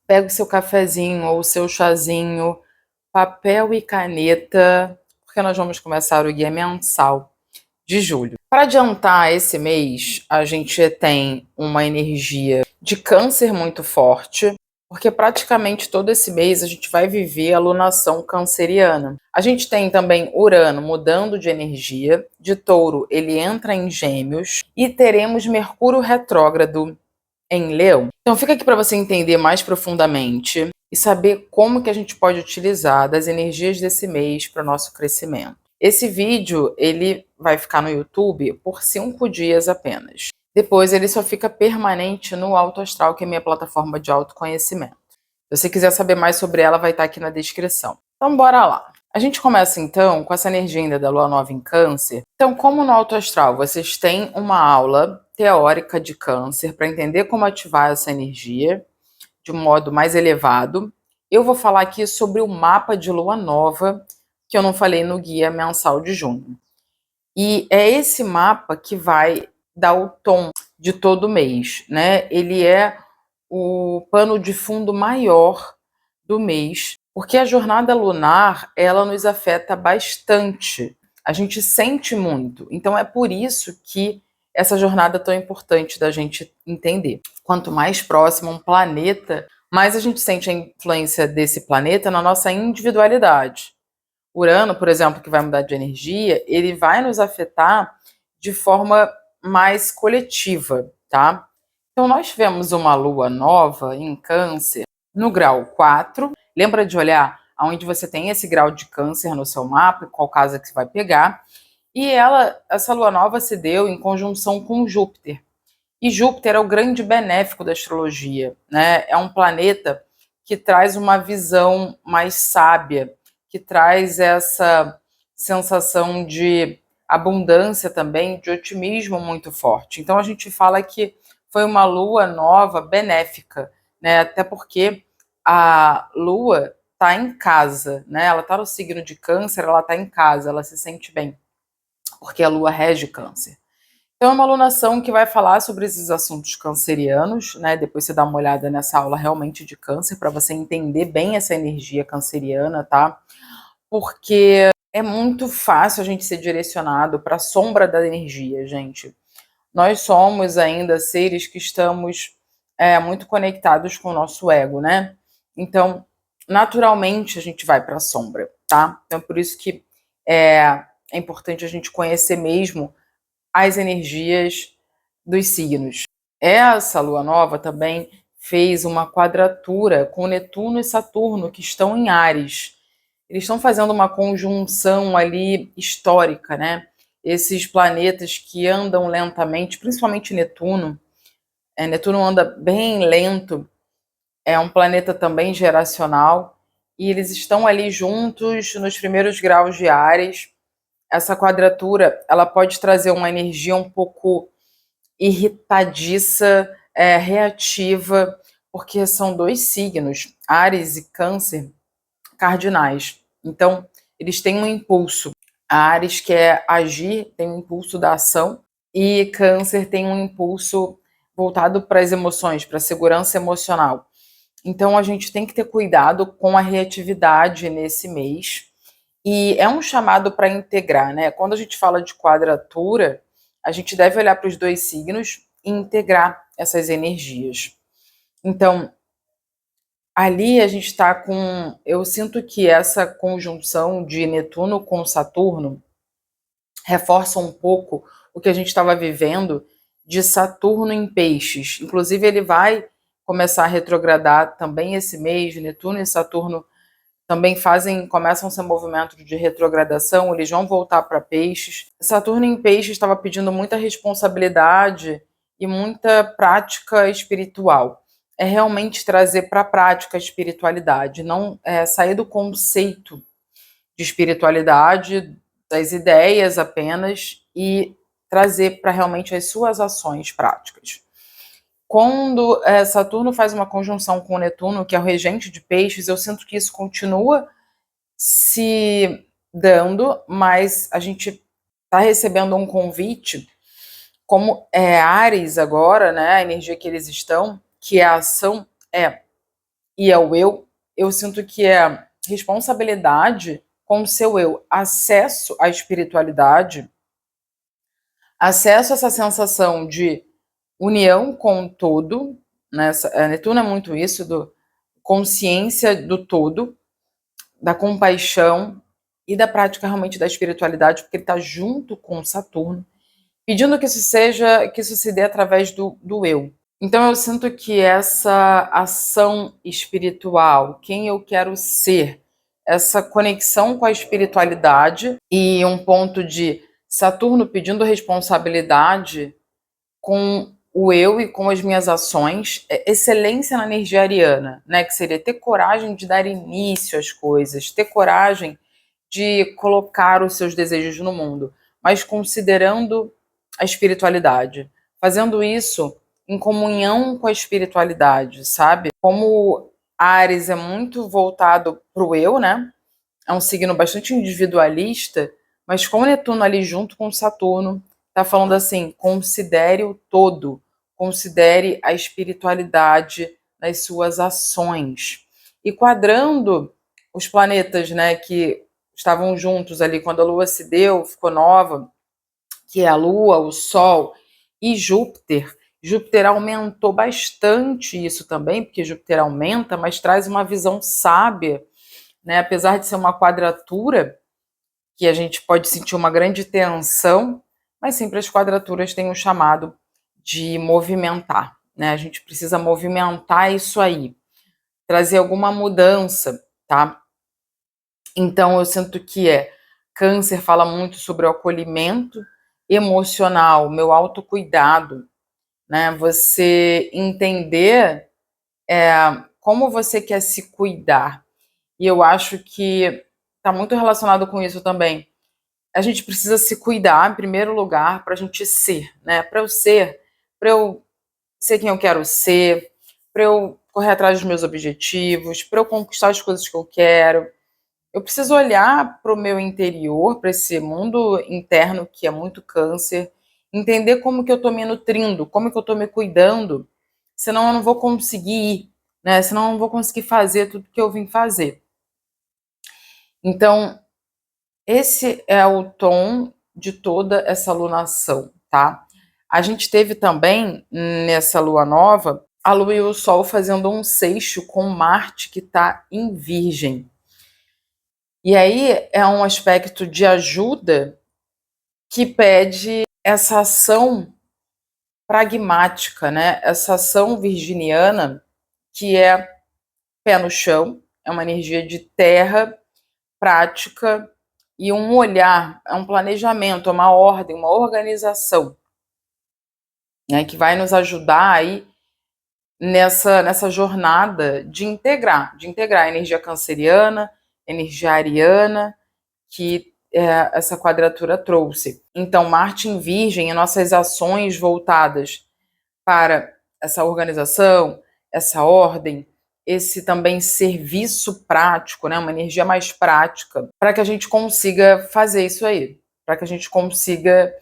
Pega o seu cafezinho ou o seu chazinho, papel e caneta, porque nós vamos começar o guia mensal de julho. Para adiantar esse mês, a gente tem uma energia de câncer muito forte, porque praticamente todo esse mês a gente vai viver a lunação canceriana. A gente tem também Urano mudando de energia, de Touro ele entra em Gêmeos e teremos Mercúrio retrógrado em Leão. Então fica aqui para você entender mais profundamente e saber como que a gente pode utilizar das energias desse mês para o nosso crescimento. Esse vídeo ele vai ficar no YouTube por 5 dias apenas. Depois ele só fica permanente no Alto Astral, que é minha plataforma de autoconhecimento. Se você quiser saber mais sobre ela, vai estar aqui na descrição. Então bora lá. A gente começa então com essa energia ainda da Lua Nova em Câncer. Então, como no Alto Astral vocês têm uma aula teórica de Câncer para entender como ativar essa energia de um modo mais elevado, eu vou falar aqui sobre o mapa de Lua Nova que eu não falei no guia mensal de junho. E é esse mapa que vai dar o tom de todo mês, né? Ele é o pano de fundo maior do mês, porque a jornada lunar, ela nos afeta bastante. A gente sente muito. Então é por isso que essa jornada é tão importante da gente entender. Quanto mais próximo a um planeta, mais a gente sente a influência desse planeta na nossa individualidade. Urano, por exemplo, que vai mudar de energia, ele vai nos afetar de forma mais coletiva, tá? Então, nós tivemos uma lua nova em Câncer no grau 4. Lembra de olhar aonde você tem esse grau de Câncer no seu mapa, qual casa que você vai pegar. E essa lua nova se deu em conjunção com Júpiter. E Júpiter é o grande benéfico da astrologia, né? É um planeta que traz uma visão mais sábia, que traz essa sensação de abundância também, de otimismo muito forte. Então a gente fala que foi uma lua nova benéfica, né? Até porque a lua está em casa, né? Ela está no signo de Câncer, ela está em casa, ela se sente bem, porque a lua rege Câncer. Então, é uma alunação que vai falar sobre esses assuntos cancerianos, né? Depois você dá uma olhada nessa aula realmente de câncer, para você entender bem essa energia canceriana, tá? Porque é muito fácil a gente ser direcionado para a sombra da energia, gente. Nós somos ainda seres que estamos muito conectados com o nosso ego, né? Então, naturalmente, a gente vai para a sombra, tá? Então, por isso que é importante a gente conhecer mesmo as energias dos signos. Essa lua nova também fez uma quadratura com Netuno e Saturno, que estão em Áries. Eles estão fazendo uma conjunção ali histórica, né? Esses planetas que andam lentamente, principalmente Netuno. Netuno anda bem lento, é um planeta também geracional, e eles estão ali juntos nos primeiros graus de Áries. Essa quadratura, ela pode trazer uma energia um pouco irritadiça, reativa, porque são dois signos, Áries e Câncer, cardinais. Então, eles têm um impulso. A Áries quer agir, tem um impulso da ação, e Câncer tem um impulso voltado para as emoções, para a segurança emocional. Então, a gente tem que ter cuidado com a reatividade nesse mês. E é um chamado para integrar, né? Quando a gente fala de quadratura, a gente deve olhar para os dois signos e integrar essas energias. Então, ali a gente está com. Eu sinto que essa conjunção de Netuno com Saturno reforça um pouco o que a gente estava vivendo de Saturno em Peixes. Inclusive, ele vai começar a retrogradar também esse mês. Netuno e Saturno também começam seu movimento de retrogradação, eles vão voltar para Peixes. Saturno em Peixes estava pedindo muita responsabilidade e muita prática espiritual. É realmente trazer para a prática a espiritualidade, não sair do conceito de espiritualidade, das ideias apenas, e trazer para realmente as suas ações práticas. Quando Saturno faz uma conjunção com Netuno, que é o regente de Peixes, eu sinto que isso continua se dando, mas a gente está recebendo um convite, como é Áries agora, né? A energia que eles estão, que é a ação, e é o eu sinto que é responsabilidade com o seu eu, acesso à espiritualidade, acesso a essa sensação de união com o todo, né? Netuno é muito isso, do consciência do todo, da compaixão e da prática realmente da espiritualidade, porque ele está junto com Saturno, pedindo que isso seja, que isso se dê através do eu. Então eu sinto que essa ação espiritual, quem eu quero ser, essa conexão com a espiritualidade e um ponto de Saturno pedindo responsabilidade com o eu e com as minhas ações, excelência na energia ariana, né, que seria ter coragem de dar início às coisas, ter coragem de colocar os seus desejos no mundo, mas considerando a espiritualidade, fazendo isso em comunhão com a espiritualidade, sabe? Como Áries é muito voltado para o eu, né? É um signo bastante individualista, mas com Netuno ali junto com Saturno, tá falando assim: considere o todo, considere a espiritualidade nas suas ações. E quadrando os planetas, né, que estavam juntos ali quando a Lua se deu, ficou nova, que é a Lua, o Sol e Júpiter. Júpiter aumentou bastante isso também, porque Júpiter aumenta, mas traz uma visão sábia, né? Apesar de ser uma quadratura, que a gente pode sentir uma grande tensão, mas sempre as quadraturas têm um chamado de movimentar, né? A gente precisa movimentar isso aí, trazer alguma mudança, tá? Então eu sinto que Câncer fala muito sobre o acolhimento emocional, meu autocuidado, né? Você entender como você quer se cuidar. E eu acho que está muito relacionado com isso também. A gente precisa se cuidar, em primeiro lugar, para a gente ser, né? Para eu ser quem eu quero ser, para eu correr atrás dos meus objetivos, para eu conquistar as coisas que eu quero. Eu preciso olhar para o meu interior, para esse mundo interno que é muito câncer, entender como que eu estou me nutrindo, como que eu estou me cuidando, senão eu não vou conseguir ir, né? Senão eu não vou conseguir fazer tudo que eu vim fazer. Então, esse é o tom de toda essa lunação, tá? A gente teve também, nessa lua nova, a Lua e o Sol fazendo um sexto com Marte, que está em Virgem. E aí é um aspecto de ajuda que pede essa ação pragmática, né? Essa ação virginiana, que é pé no chão, é uma energia de terra, prática, e um olhar, é um planejamento, é uma ordem, uma organização, né, que vai nos ajudar aí nessa jornada de integrar a energia canceriana, energia ariana, que essa quadratura trouxe. Então, Marte em Virgem e nossas ações voltadas para essa organização, essa ordem, esse também serviço prático, né, uma energia mais prática, para que a gente consiga fazer isso aí, para que a gente consiga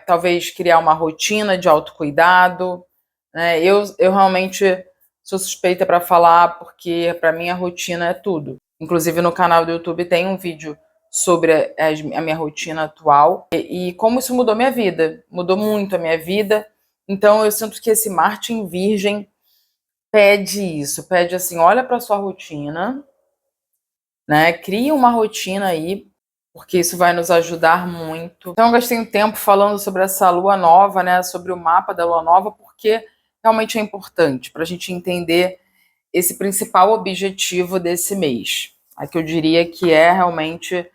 talvez criar uma rotina de autocuidado, né? Eu realmente sou suspeita para falar, porque para mim a rotina é tudo. Inclusive no canal do YouTube tem um vídeo sobre a minha rotina atual e como isso mudou minha vida, mudou muito a minha vida. Então eu sinto que esse Marte em Virgem pede isso, pede assim, olha para sua rotina, né? Cria uma rotina aí, porque isso vai nos ajudar muito. Então eu gastei um tempo falando sobre essa lua nova, né? Sobre o mapa da lua nova, porque realmente é importante para a gente entender esse principal objetivo desse mês. Aqui eu diria que é realmente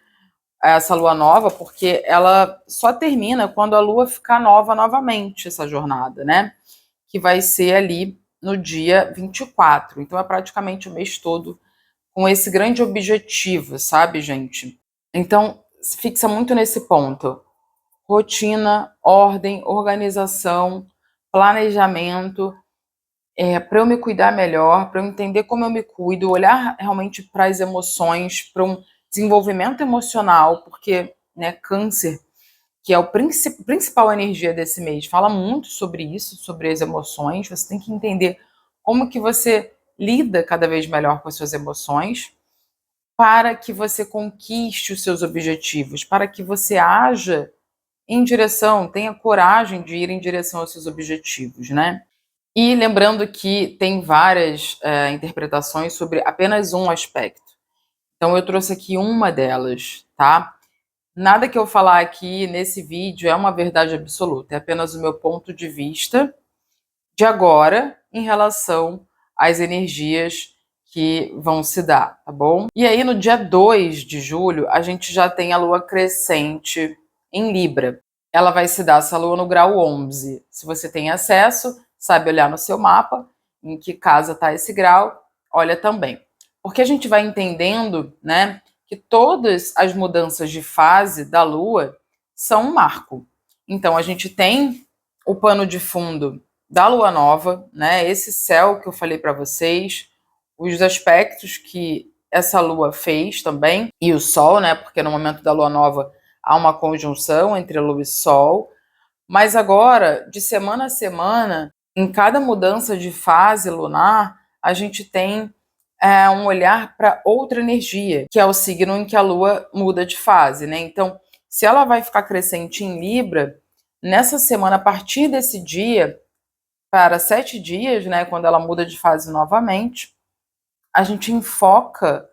essa lua nova, porque ela só termina quando a lua ficar nova novamente, essa jornada, né? Que vai ser ali no dia 24. Então é praticamente o mês todo com esse grande objetivo, sabe, gente? Então, se fixa muito nesse ponto. Rotina, ordem, organização, planejamento, para eu me cuidar melhor, para eu entender como eu me cuido, olhar realmente para as emoções, para um desenvolvimento emocional, porque, né, câncer, que é o principal energia desse mês, fala muito sobre isso, sobre as emoções. Você tem que entender como que você lida cada vez melhor com as suas emoções, para que você conquiste os seus objetivos, para que você haja em direção, tenha coragem de ir em direção aos seus objetivos, né? E lembrando que tem várias interpretações sobre apenas um aspecto. Então eu trouxe aqui uma delas, tá? Nada que eu falar aqui nesse vídeo é uma verdade absoluta, é apenas o meu ponto de vista de agora em relação às energias que vão se dar, tá bom? E aí no dia 2 de julho, a gente já tem a lua crescente em Libra. Ela vai se dar, essa lua, no grau 11. Se você tem acesso, sabe olhar no seu mapa em que casa está esse grau, olha também. Porque a gente vai entendendo, né, que todas as mudanças de fase da lua são um marco. Então a gente tem o pano de fundo da lua nova, né? Esse céu que eu falei para vocês, os aspectos que essa lua fez também, e o sol, né? Porque no momento da lua nova há uma conjunção entre a lua e sol. Mas agora, de semana a semana, em cada mudança de fase lunar, a gente tem um olhar para outra energia, que é o signo em que a lua muda de fase, né? Então, se ela vai ficar crescente em Libra, nessa semana, a partir desse dia, para 7 dias, né, quando ela muda de fase novamente, a gente enfoca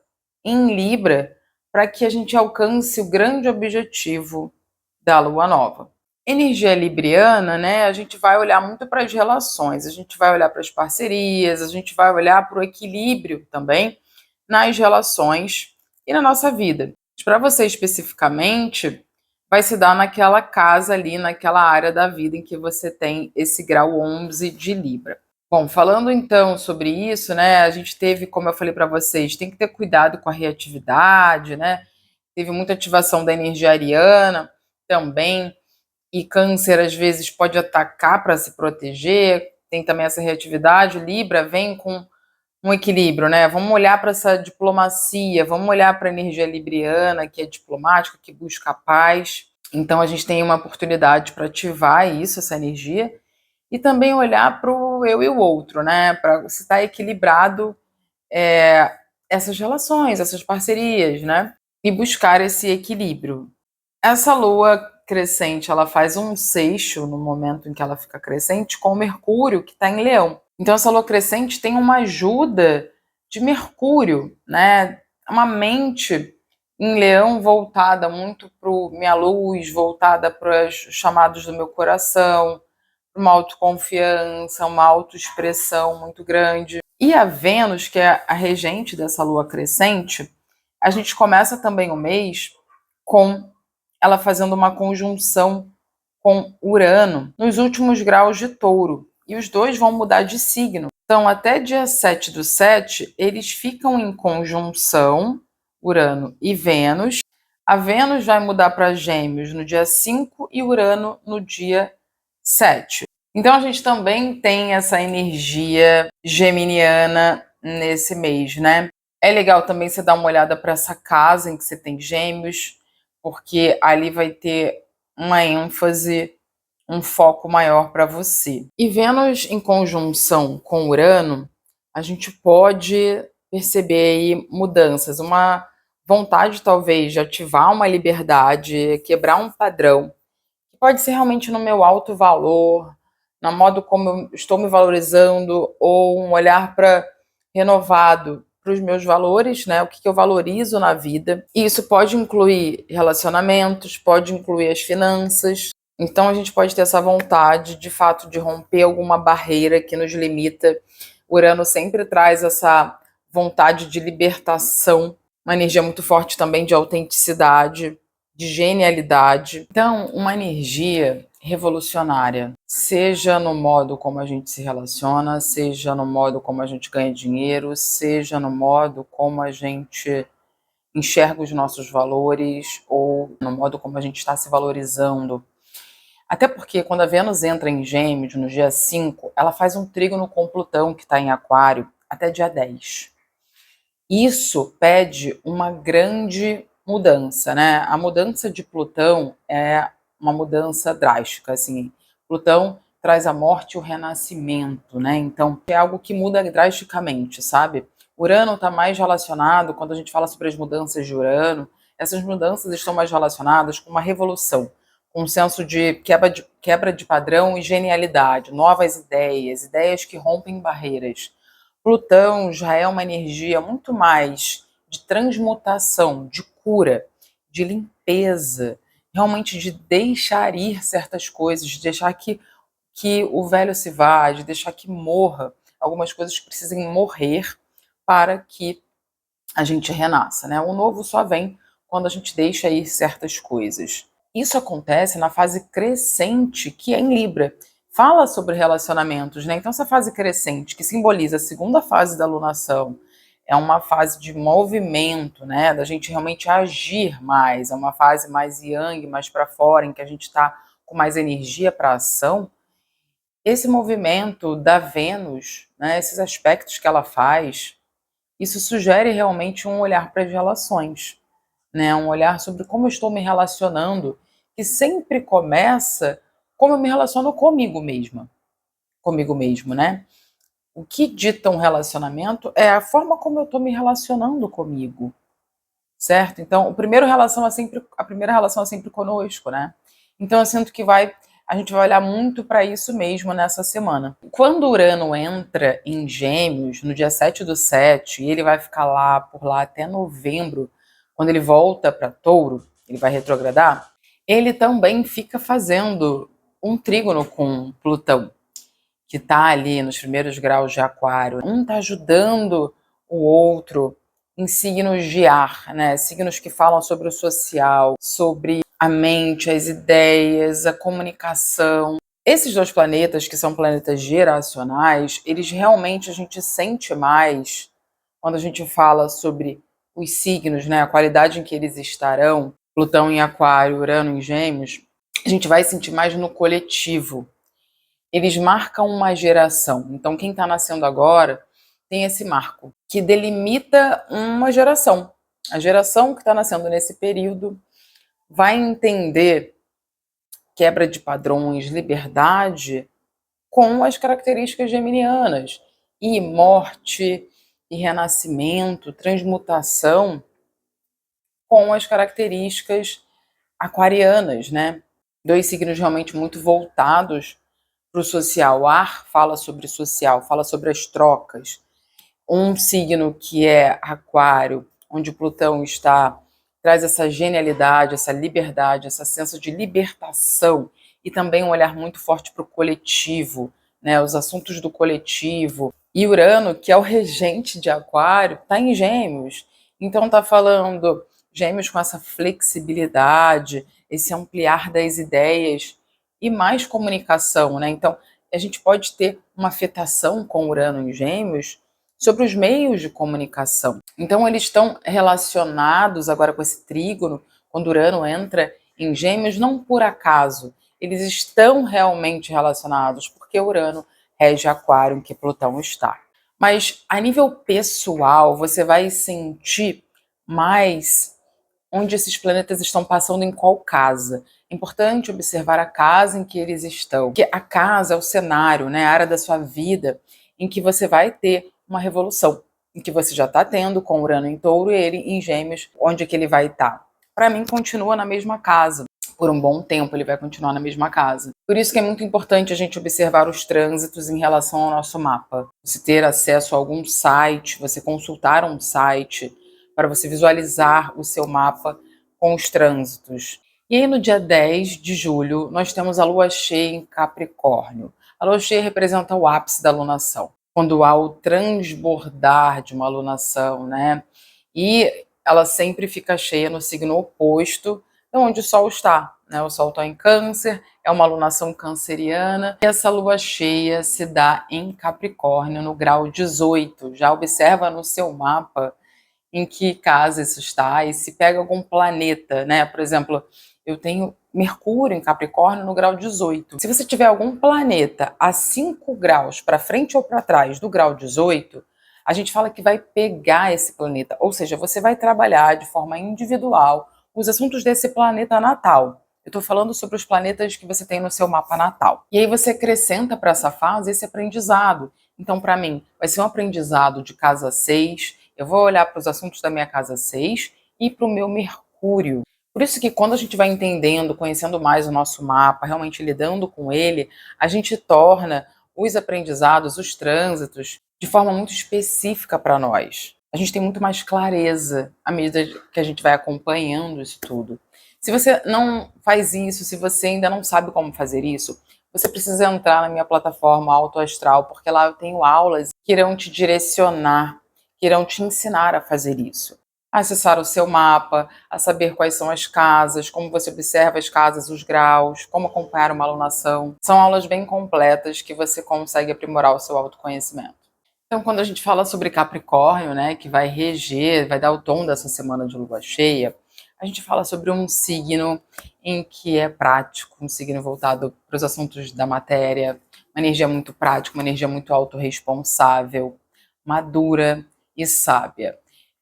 em Libra para que a gente alcance o grande objetivo da lua nova. Energia libriana, né, a gente vai olhar muito para as relações, a gente vai olhar para as parcerias, a gente vai olhar para o equilíbrio também nas relações e na nossa vida. Para você especificamente, vai se dar naquela casa ali, naquela área da vida em que você tem esse grau 11 de Libra. Bom, falando então sobre isso, né, a gente teve, como eu falei para vocês, tem que ter cuidado com a reatividade, né? Teve muita ativação da energia ariana também, e Câncer às vezes pode atacar para se proteger, tem também essa reatividade. Libra vem com um equilíbrio, né? Vamos olhar para essa diplomacia, vamos olhar para a energia libriana, que é diplomática, que busca a paz. Então a gente tem uma oportunidade para ativar isso, essa energia, e também olhar para o eu e o outro, né? Para se estar equilibrado essas relações, essas parcerias, né? E buscar esse equilíbrio. Essa lua crescente, ela faz um sexto no momento em que ela fica crescente com o Mercúrio, que está em Leão. Então essa lua crescente tem uma ajuda de Mercúrio, né? Uma mente em Leão voltada muito para minha luz, voltada para os chamados do meu coração, uma autoconfiança, uma autoexpressão muito grande. E a Vênus, que é a regente dessa lua crescente, a gente começa também o mês com ela fazendo uma conjunção com Urano nos últimos graus de Touro. E os dois vão mudar de signo. Então, até dia 7/7, eles ficam em conjunção, Urano e Vênus. A Vênus vai mudar para Gêmeos no dia 5 e Urano no dia 7. Então, a gente também tem essa energia geminiana nesse mês, né? É legal também você dar uma olhada para essa casa em que você tem Gêmeos, porque ali vai ter uma ênfase, um foco maior para você. E Vênus em conjunção com Urano, a gente pode perceber aí mudanças, uma vontade talvez de ativar uma liberdade, quebrar um padrão, que pode ser realmente no meu alto valor, na modo como eu estou me valorizando, ou um olhar para renovado para os meus valores, né? O que eu valorizo na vida. E isso pode incluir relacionamentos, pode incluir as finanças. Então a gente pode ter essa vontade, de fato, de romper alguma barreira que nos limita. O Urano sempre traz essa vontade de libertação, uma energia muito forte também de autenticidade, de genialidade. Então, uma energia revolucionária, seja no modo como a gente se relaciona, seja no modo como a gente ganha dinheiro, seja no modo como a gente enxerga os nossos valores ou no modo como a gente está se valorizando. Até porque quando a Vênus entra em Gêmeos no dia 5, ela faz um trígono com Plutão, que está em Aquário, até dia 10. Isso pede uma grande mudança, né? A mudança de Plutão é uma mudança drástica, assim. Plutão traz a morte e o renascimento, né? Então, é algo que muda drasticamente, sabe? Urano está mais relacionado, quando a gente fala sobre as mudanças de Urano, essas mudanças estão mais relacionadas com uma revolução, com um senso de quebra de padrão e genialidade, novas ideias, ideias que rompem barreiras. Plutão já é uma energia muito mais de transmutação, de cura, de limpeza, realmente de deixar ir certas coisas, de deixar que o velho se vá, de deixar que morra algumas coisas que precisem morrer para que a gente renasça, né? O novo só vem quando a gente deixa ir certas coisas. Isso acontece na fase crescente, que é em Libra. Fala sobre relacionamentos, né? Então, essa fase crescente, que simboliza a segunda fase da lunação, é uma fase de movimento, né? Da gente realmente agir mais, é uma fase mais yang, mais para fora, em que a gente está com mais energia para ação. Esse movimento da Vênus, né? Esses aspectos que ela faz, isso sugere realmente um olhar para as relações, né? Um olhar sobre como eu estou me relacionando, que sempre começa como eu me relaciono comigo mesma, comigo mesmo, né? O que dita um relacionamento é a forma como eu estou me relacionando comigo, certo? Então, a primeira relação é sempre conosco, né? Então, eu sinto que a gente vai olhar muito para isso mesmo nessa semana. Quando Urano entra em Gêmeos, no dia 7/7, e ele vai ficar por lá até novembro, quando ele volta para Touro, ele vai retrogradar, ele também fica fazendo um trígono com Plutão, que está ali nos primeiros graus de Aquário. Um está ajudando o outro em signos de ar, né? Signos que falam sobre o social, sobre a mente, as ideias, a comunicação. Esses dois planetas, que são planetas geracionais, eles realmente a gente sente mais quando a gente fala sobre os signos, né? A qualidade em que eles estarão, Plutão em Aquário, Urano em Gêmeos, a gente vai sentir mais no coletivo. Eles marcam uma geração. Então, quem está nascendo agora tem esse marco, que delimita uma geração. A geração que está nascendo nesse período vai entender quebra de padrões, liberdade, com as características geminianas. E morte, e renascimento, transmutação, com as características aquarianas, né? Dois signos realmente muito voltados para o social. O ar fala sobre social, fala sobre as trocas. Um signo que é Aquário, onde Plutão está, traz essa genialidade, essa liberdade, essa senso de libertação e também um olhar muito forte para o coletivo, né? Os assuntos do coletivo. E Urano, que é o regente de Aquário, está em Gêmeos. Então está falando Gêmeos com essa flexibilidade, esse ampliar das ideias e mais comunicação, né? Então, a gente pode ter uma afetação com Urano em Gêmeos sobre os meios de comunicação. Então, eles estão relacionados agora com esse trígono, quando Urano entra em Gêmeos, não por acaso. Eles estão realmente relacionados, porque Urano rege Aquário, em que Plutão está. Mas, a nível pessoal, você vai sentir mais onde esses planetas estão passando em qual casa. É importante observar a casa em que eles estão, porque a casa é o cenário, né, a área da sua vida em que você vai ter uma revolução, em que você já está tendo com Urano em Touro e ele em Gêmeos, onde é que ele vai estar. Para mim, continua na mesma casa. Por um bom tempo ele vai continuar na mesma casa. Por isso que é muito importante a gente observar os trânsitos em relação ao nosso mapa. Você ter acesso a algum site, você consultar um site, para você visualizar o seu mapa com os trânsitos. E aí, no dia 10 de julho, nós temos a lua cheia em Capricórnio. A lua cheia representa o ápice da lunação, quando há o transbordar de uma lunação, né? E ela sempre fica cheia no signo oposto, onde o Sol está, né? O Sol está em Câncer, é uma lunação canceriana, e essa lua cheia se dá em Capricórnio, no grau 18. Já observa no seu mapa em que casa isso está, e se pega algum planeta, né? Por exemplo, eu tenho Mercúrio em Capricórnio no grau 18. Se você tiver algum planeta a 5 graus para frente ou para trás do grau 18, a gente fala que vai pegar esse planeta, ou seja, você vai trabalhar de forma individual os assuntos desse planeta natal. Eu estou falando sobre os planetas que você tem no seu mapa natal. E aí você acrescenta para essa fase esse aprendizado. Então, para mim, vai ser um aprendizado de casa 6. Eu vou olhar para os assuntos da minha casa 6 e para o meu Mercúrio. Por isso que quando a gente vai entendendo, conhecendo mais o nosso mapa, realmente lidando com ele, a gente torna os aprendizados, os trânsitos, de forma muito específica para nós. A gente tem muito mais clareza à medida que a gente vai acompanhando isso tudo. Se você não faz isso, se você ainda não sabe como fazer isso, você precisa entrar na minha plataforma Auto Astral, porque lá eu tenho aulas que irão te direcionar, que irão te ensinar a fazer isso. A acessar o seu mapa, a saber quais são as casas, como você observa as casas, os graus, como acompanhar uma alunação. São aulas bem completas que você consegue aprimorar o seu autoconhecimento. Então, quando a gente fala sobre Capricórnio, né, que vai reger, vai dar o tom dessa semana de lua cheia, a gente fala sobre um signo em que é prático, um signo voltado para os assuntos da matéria, uma energia muito prática, uma energia muito autorresponsável, madura e sábia.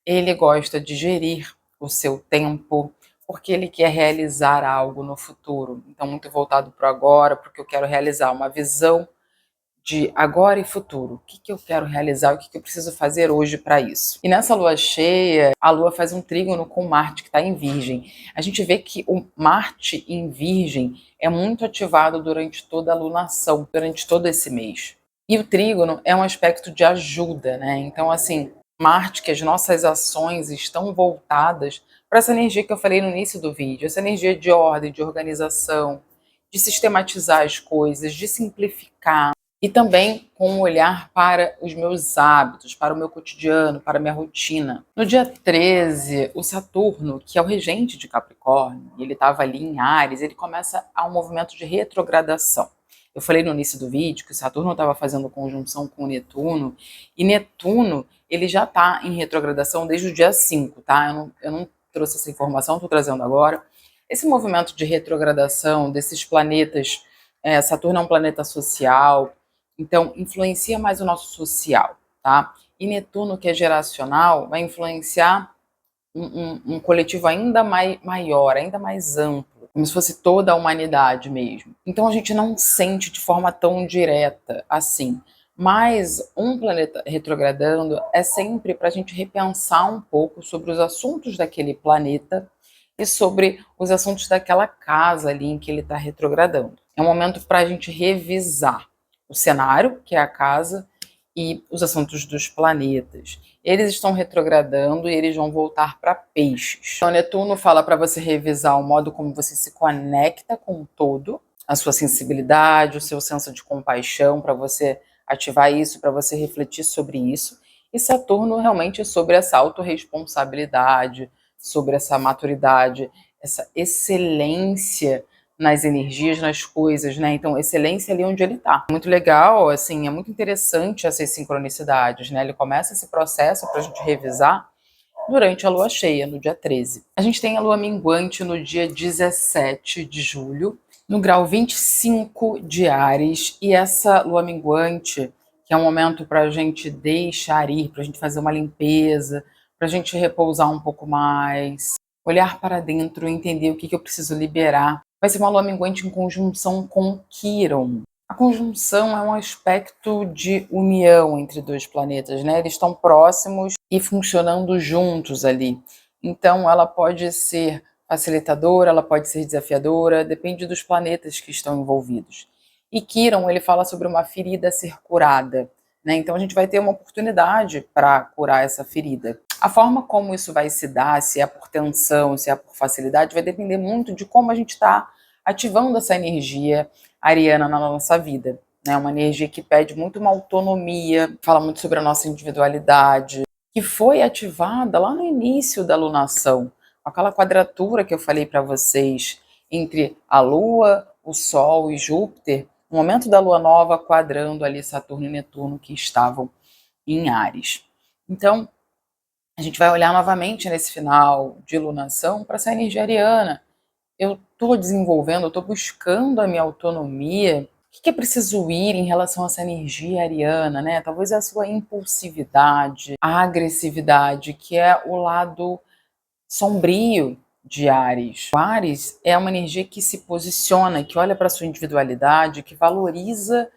Ele gosta de gerir o seu tempo, porque ele quer realizar algo no futuro. Então, muito voltado para o agora, porque eu quero realizar uma visão de agora e futuro. O que eu quero realizar, o que eu preciso fazer hoje para isso. E nessa lua cheia, a lua faz um trígono com Marte, que está em Virgem. A gente vê que o Marte em Virgem é muito ativado durante toda a lunação, durante todo esse mês. E o trígono é um aspecto de ajuda, né? Então, assim, Marte, que as nossas ações estão voltadas para essa energia que eu falei no início do vídeo, essa energia de ordem, de organização, de sistematizar as coisas, de simplificar, e também com um olhar para os meus hábitos, para o meu cotidiano, para a minha rotina. No dia 13, o Saturno, que é o regente de Capricórnio, ele estava ali em Áries, ele começa a um movimento de retrogradação. Eu falei no início do vídeo que o Saturno estava fazendo conjunção com o Netuno, e Netuno, ele já está em retrogradação desde o dia 5, tá? Eu não trouxe essa informação, estou trazendo agora. Esse movimento de retrogradação desses planetas, Saturno é um planeta social, então influencia mais o nosso social, tá? E Netuno, que é geracional, vai influenciar um coletivo ainda maior, ainda mais amplo, como se fosse toda a humanidade mesmo. Então a gente não sente de forma tão direta assim. Mas um planeta retrogradando é sempre para a gente repensar um pouco sobre os assuntos daquele planeta e sobre os assuntos daquela casa ali em que ele está retrogradando. É um momento para a gente revisar o cenário, que é a casa, e os assuntos dos planetas. Eles estão retrogradando e eles vão voltar para peixes. Então, Netuno fala para você revisar o modo como você se conecta com o todo, a sua sensibilidade, o seu senso de compaixão, para você ativar isso, para você refletir sobre isso. E Saturno realmente é sobre essa autorresponsabilidade, sobre essa maturidade, essa excelência nas energias, nas coisas, né? Então, excelência ali onde ele está. Muito legal, assim, é muito interessante essas sincronicidades, né? Ele começa esse processo para a gente revisar durante a lua cheia, no dia 13. A gente tem a lua minguante no dia 17 de julho, no grau 25 de Áries, e essa lua minguante, que é um momento para a gente deixar ir, para a gente fazer uma limpeza, para a gente repousar um pouco mais, olhar para dentro, entender o que eu preciso liberar. Vai ser uma lua minguante em conjunção com Quirón. A conjunção é um aspecto de união entre dois planetas, né? Eles estão próximos e funcionando juntos ali. Então, ela pode ser facilitadora, ela pode ser desafiadora, depende dos planetas que estão envolvidos. E Quirón, ele fala sobre uma ferida a ser curada, né? Então, a gente vai ter uma oportunidade para curar essa ferida. A forma como isso vai se dar, se é por tensão, se é por facilidade, vai depender muito de como a gente está ativando essa energia ariana na nossa vida. É uma energia que pede muito uma autonomia, fala muito sobre a nossa individualidade, que foi ativada lá no início da lunação, aquela quadratura que eu falei para vocês entre a Lua, o Sol e Júpiter, no momento da Lua nova quadrando ali Saturno e Netuno que estavam em Áries. Então, a gente vai olhar novamente nesse final de lunação para essa energia ariana. Eu estou desenvolvendo, eu estou buscando a minha autonomia. O que é preciso ir em relação a essa energia ariana, né? Talvez a sua impulsividade, a agressividade, que é o lado sombrio de Áries. O Áries é uma energia que se posiciona, que olha para a sua individualidade, que valoriza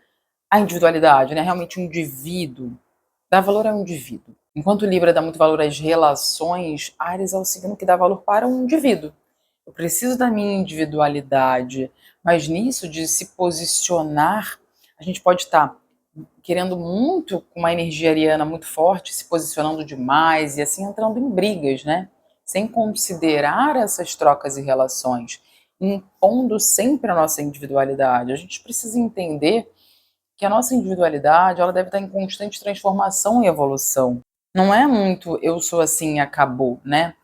a individualidade, né? Realmente um indivíduo, dá valor ao indivíduo. Enquanto Libra dá muito valor às relações, Áries é o signo que dá valor para um indivíduo. Eu preciso da minha individualidade, mas nisso de se posicionar, a gente pode estar querendo muito, com uma energia ariana muito forte, se posicionando demais e assim entrando em brigas, né? Sem considerar essas trocas e relações, impondo sempre a nossa individualidade. A gente precisa entender que a nossa individualidade, ela deve estar em constante transformação e evolução. Não é muito eu sou assim e acabou, né?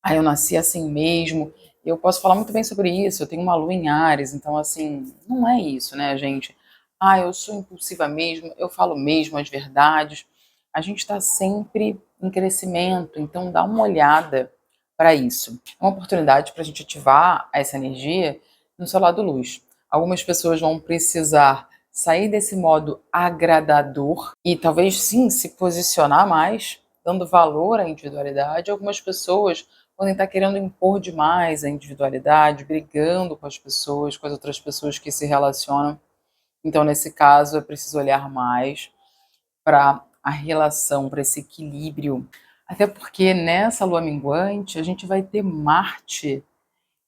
Ah, eu nasci assim mesmo. Eu posso falar muito bem sobre isso. Eu tenho uma lua em Áries, então assim, não é isso, né, gente? Ah, eu sou impulsiva mesmo, eu falo mesmo as verdades. A gente está sempre em crescimento, então dá uma olhada para isso. É uma oportunidade para a gente ativar essa energia no seu lado luz. Algumas pessoas vão precisar sair desse modo agradador e talvez sim se posicionar mais, dando valor à individualidade. Algumas pessoas podem estar querendo impor demais a individualidade, brigando com as pessoas, com as outras pessoas que se relacionam. Então, nesse caso, é preciso olhar mais para a relação, para esse equilíbrio. Até porque nessa lua minguante, a gente vai ter Marte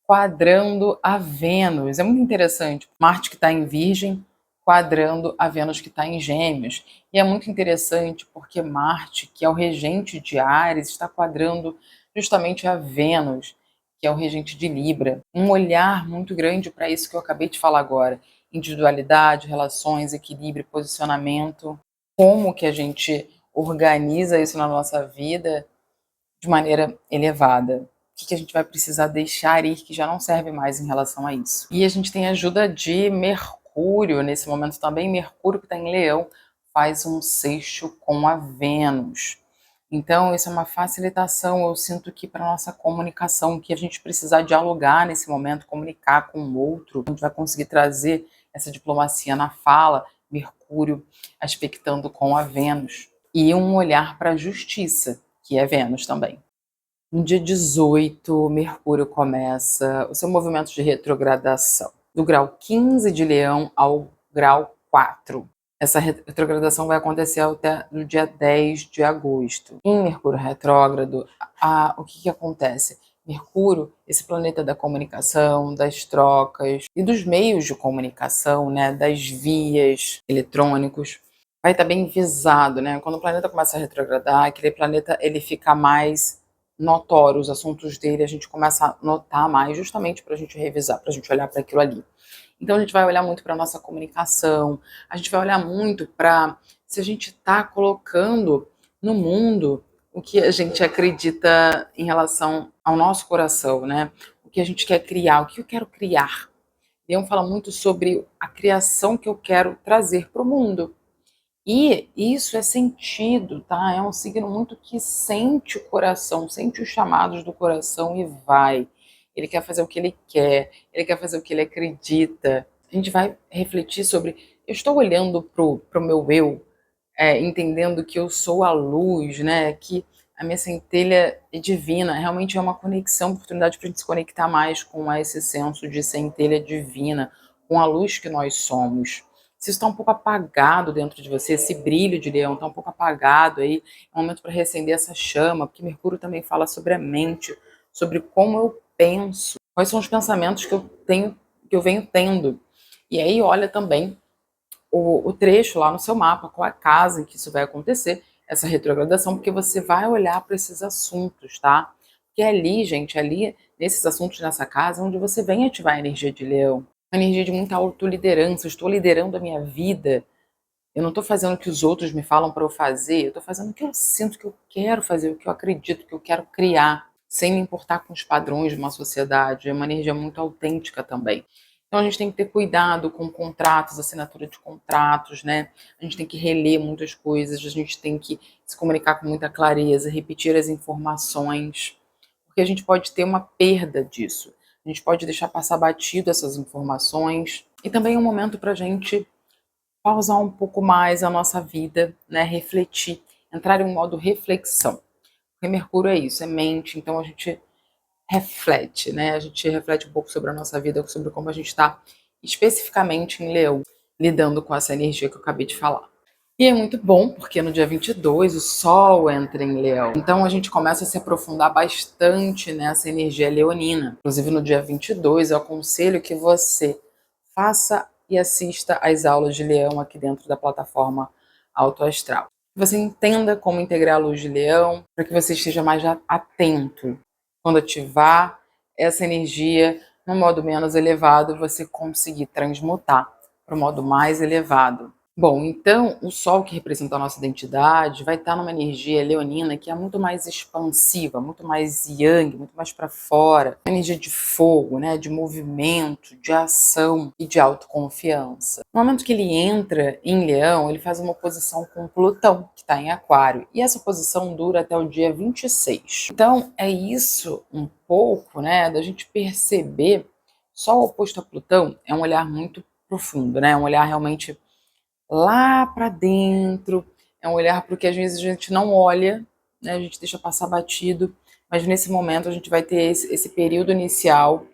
quadrando a Vênus. É muito interessante. Marte que está em Virgem, quadrando a Vênus que está em Gêmeos. E é muito interessante porque Marte, que é o regente de Áries, está quadrando justamente a Vênus, que é o regente de Libra. Um olhar muito grande para isso que eu acabei de falar agora. Individualidade, relações, equilíbrio, posicionamento. Como que a gente organiza isso na nossa vida de maneira elevada. O que a gente vai precisar deixar ir que já não serve mais em relação a isso. E a gente tem a ajuda de Mercúrio nesse momento também. Mercúrio que está em Leão faz um sexto com a Vênus. Então, isso é uma facilitação, eu sinto que para nossa comunicação, que a gente precisar dialogar nesse momento, comunicar com o outro, a gente vai conseguir trazer essa diplomacia na fala, Mercúrio aspectando com a Vênus. E um olhar para a justiça, que é Vênus também. No dia 18, Mercúrio começa o seu movimento de retrogradação, do grau 15 de Leão ao grau 4. Essa retrogradação vai acontecer até no dia 10 de agosto. Em Mercúrio retrógrado, o que acontece? Mercúrio, esse planeta da comunicação, das trocas e dos meios de comunicação, né, das vias eletrônicos, vai estar bem visado, né? Quando o planeta começa a retrogradar, aquele planeta ele fica mais notório, os assuntos dele a gente começa a notar mais, justamente para a gente revisar, para a gente olhar para aquilo ali. Então a gente vai olhar muito para a nossa comunicação, a gente vai olhar muito para se a gente está colocando no mundo o que a gente acredita em relação ao nosso coração, né? O que a gente quer criar, o que eu quero criar. Leão fala muito sobre a criação que eu quero trazer para o mundo. E isso é sentido, tá? É um signo muito que sente o coração, sente os chamados do coração e vai. Ele quer fazer o que ele quer fazer o que ele acredita. A gente vai refletir sobre, eu estou olhando pro meu eu, entendendo que eu sou a luz, né? Que a minha centelha é divina, realmente é uma conexão, oportunidade para a gente se conectar mais com esse senso de centelha divina, com a luz que nós somos. Se isso está um pouco apagado dentro de você, esse brilho de leão está um pouco apagado aí, é um momento para reacender essa chama, porque Mercúrio também fala sobre a mente, sobre como eu penso, quais são os pensamentos que eu tenho, que eu venho tendo. E aí olha também o trecho lá no seu mapa, qual a casa em que isso vai acontecer, essa retrogradação, porque você vai olhar para esses assuntos, tá? Porque ali, gente, ali, nesses assuntos, nessa casa, onde você vem ativar a energia de leão, uma energia de muita autoliderança, eu estou liderando a minha vida, eu não estou fazendo o que os outros me falam para eu fazer, eu estou fazendo o que eu sinto que eu quero fazer, o que eu acredito que eu quero criar, sem me importar com os padrões de uma sociedade, é uma energia muito autêntica também. Então a gente tem que ter cuidado com contratos, assinatura de contratos, né? A gente tem que reler muitas coisas, a gente tem que se comunicar com muita clareza, repetir as informações, porque a gente pode ter uma perda disso. A gente pode deixar passar batido essas informações. E também é um momento para a gente pausar um pouco mais a nossa vida, né? Refletir, entrar em um modo reflexão. Porque Mercúrio é isso, é mente, então a gente reflete, né? A gente reflete um pouco sobre a nossa vida, sobre como a gente está especificamente em Leão, lidando com essa energia que eu acabei de falar. E é muito bom, porque no dia 22 o Sol entra em Leão. Então a gente começa a se aprofundar bastante nessa energia leonina. Inclusive no dia 22 eu aconselho que você faça e assista às aulas de Leão aqui dentro da plataforma Auto Astral. Que você entenda como integrar a luz de Leão, para que você esteja mais atento. Quando ativar essa energia no modo menos elevado, você conseguir transmutar para o modo mais elevado. Bom, então o Sol, que representa a nossa identidade, vai estar numa energia leonina que é muito mais expansiva, muito mais yang, muito mais para fora, uma energia de fogo, né, de movimento, de ação e de autoconfiança. No momento que ele entra em Leão, ele faz uma oposição com Plutão, que está em Aquário, e essa oposição dura até o dia 26. Então é isso um pouco, né, da gente perceber. Sol oposto a Plutão é um olhar muito profundo, né, um olhar realmente lá para dentro, é um olhar para o que às vezes a gente não olha, né? A gente deixa passar batido, mas nesse momento a gente vai ter esse período inicial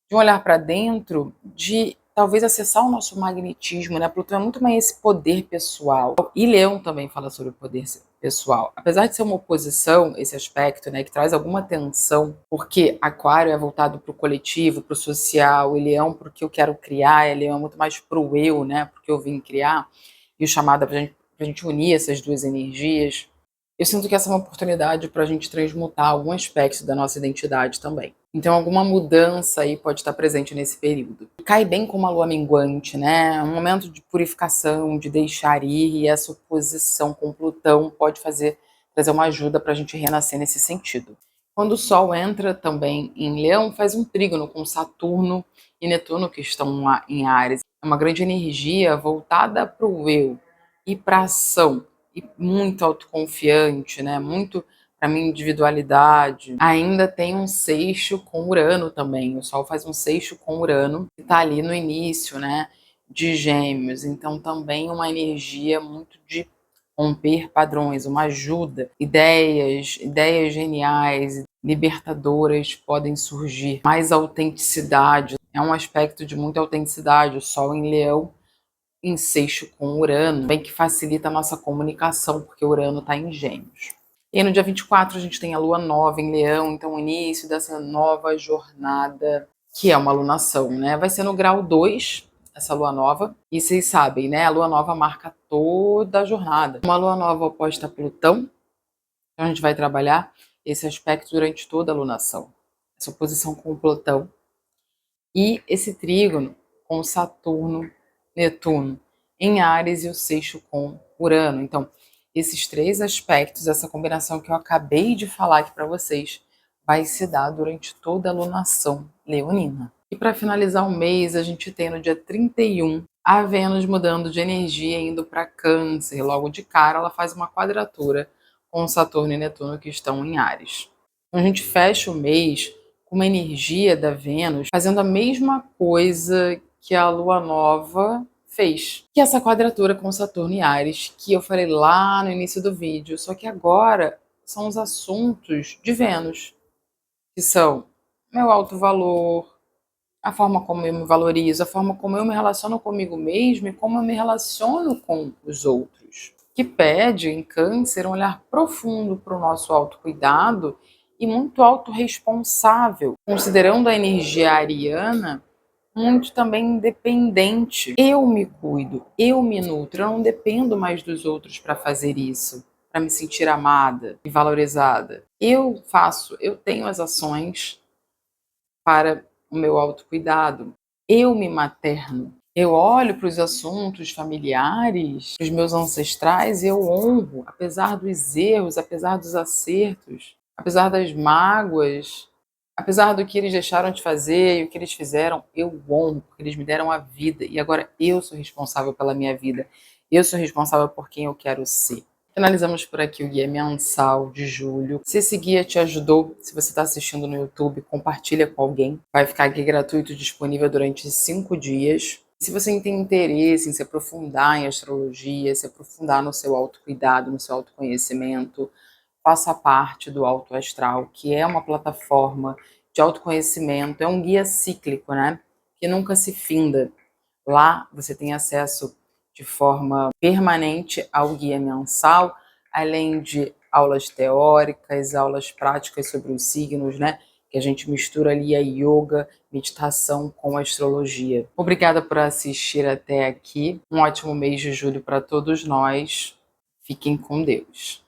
de um olhar para dentro, de talvez acessar o nosso magnetismo, né? Plutão é muito mais esse poder pessoal. E Leão também fala sobre o poder pessoal. Apesar de ser uma oposição, esse aspecto, né, que traz alguma tensão, porque Aquário é voltado para o coletivo, para o social, e Leão para o que eu quero criar, e Leão é muito mais para o eu, né, porque eu vim criar, e o chamado é para a gente unir essas duas energias. Eu sinto que essa é uma oportunidade para a gente transmutar algum aspecto da nossa identidade também. Então, alguma mudança aí pode estar presente nesse período. Cai bem com uma lua minguante, né? Um momento de purificação, de deixar ir, e essa oposição com Plutão pode trazer uma ajuda para a gente renascer nesse sentido. Quando o Sol entra também em Leão, faz um trígono com Saturno e Netuno, que estão em Áries. É uma grande energia voltada para o eu e para a ação, e muito autoconfiante, né? Muito para minha individualidade. Ainda tem um seixo com Urano também. O Sol faz um seixo com Urano, que está ali no início, né? De Gêmeos. Então também uma energia muito de romper padrões, uma ajuda. Ideias geniais, libertadoras podem surgir. Mais autenticidade. É um aspecto de muita autenticidade. O Sol em Leão em seixo com Urano, bem que facilita a nossa comunicação, porque Urano está em Gêmeos. E aí, no dia 24 a gente tem a lua nova em Leão, então o início dessa nova jornada, que é uma alunação, né? Vai ser no grau 2, essa lua nova, e vocês sabem, né? A lua nova marca toda a jornada. Uma lua nova oposta a Plutão, então a gente vai trabalhar esse aspecto durante toda a alunação, essa oposição com o Plutão, e esse trígono com Saturno, Netuno em Áries e o sexto com Urano. Então, esses três aspectos, essa combinação que eu acabei de falar aqui para vocês, vai se dar durante toda a lunação leonina. E para finalizar o mês, a gente tem no dia 31 a Vênus mudando de energia, indo para Câncer. Logo de cara, ela faz uma quadratura com Saturno e Netuno que estão em Áries. Então, a gente fecha o mês com uma energia da Vênus fazendo a mesma coisa que a Lua Nova fez, que é essa quadratura com Saturno e Áries, que eu falei lá no início do vídeo, só que agora são os assuntos de Vênus, que são meu alto valor, a forma como eu me valorizo, a forma como eu me relaciono comigo mesmo e como eu me relaciono com os outros, que pede em Câncer um olhar profundo para o nosso autocuidado e muito autorresponsável, considerando a energia ariana muito também independente. Eu me cuido, eu me nutro, eu não dependo mais dos outros para fazer isso, para me sentir amada e valorizada. Eu tenho as ações para o meu autocuidado. Eu me materno. Eu olho para os assuntos familiares, para os meus ancestrais, e eu honro, apesar dos erros, apesar dos acertos, apesar das mágoas, apesar do que eles deixaram de fazer e o que eles fizeram, eu honro, porque eles me deram a vida e agora eu sou responsável pela minha vida. Eu sou responsável por quem eu quero ser. Finalizamos por aqui o guia mensal de julho. Se esse guia te ajudou, se você está assistindo no YouTube, compartilha com alguém. Vai ficar aqui gratuito, disponível durante 5 dias. Se você tem interesse em se aprofundar em astrologia, se aprofundar no seu autocuidado, no seu autoconhecimento, faça parte do Auto Astral, que é uma plataforma de autoconhecimento, é um guia cíclico, né? Que nunca se finda. Lá você tem acesso de forma permanente ao guia mensal, além de aulas teóricas, aulas práticas sobre os signos, né? Que a gente mistura ali a yoga, meditação com a astrologia. Obrigada por assistir até aqui. Um ótimo mês de julho para todos nós. Fiquem com Deus.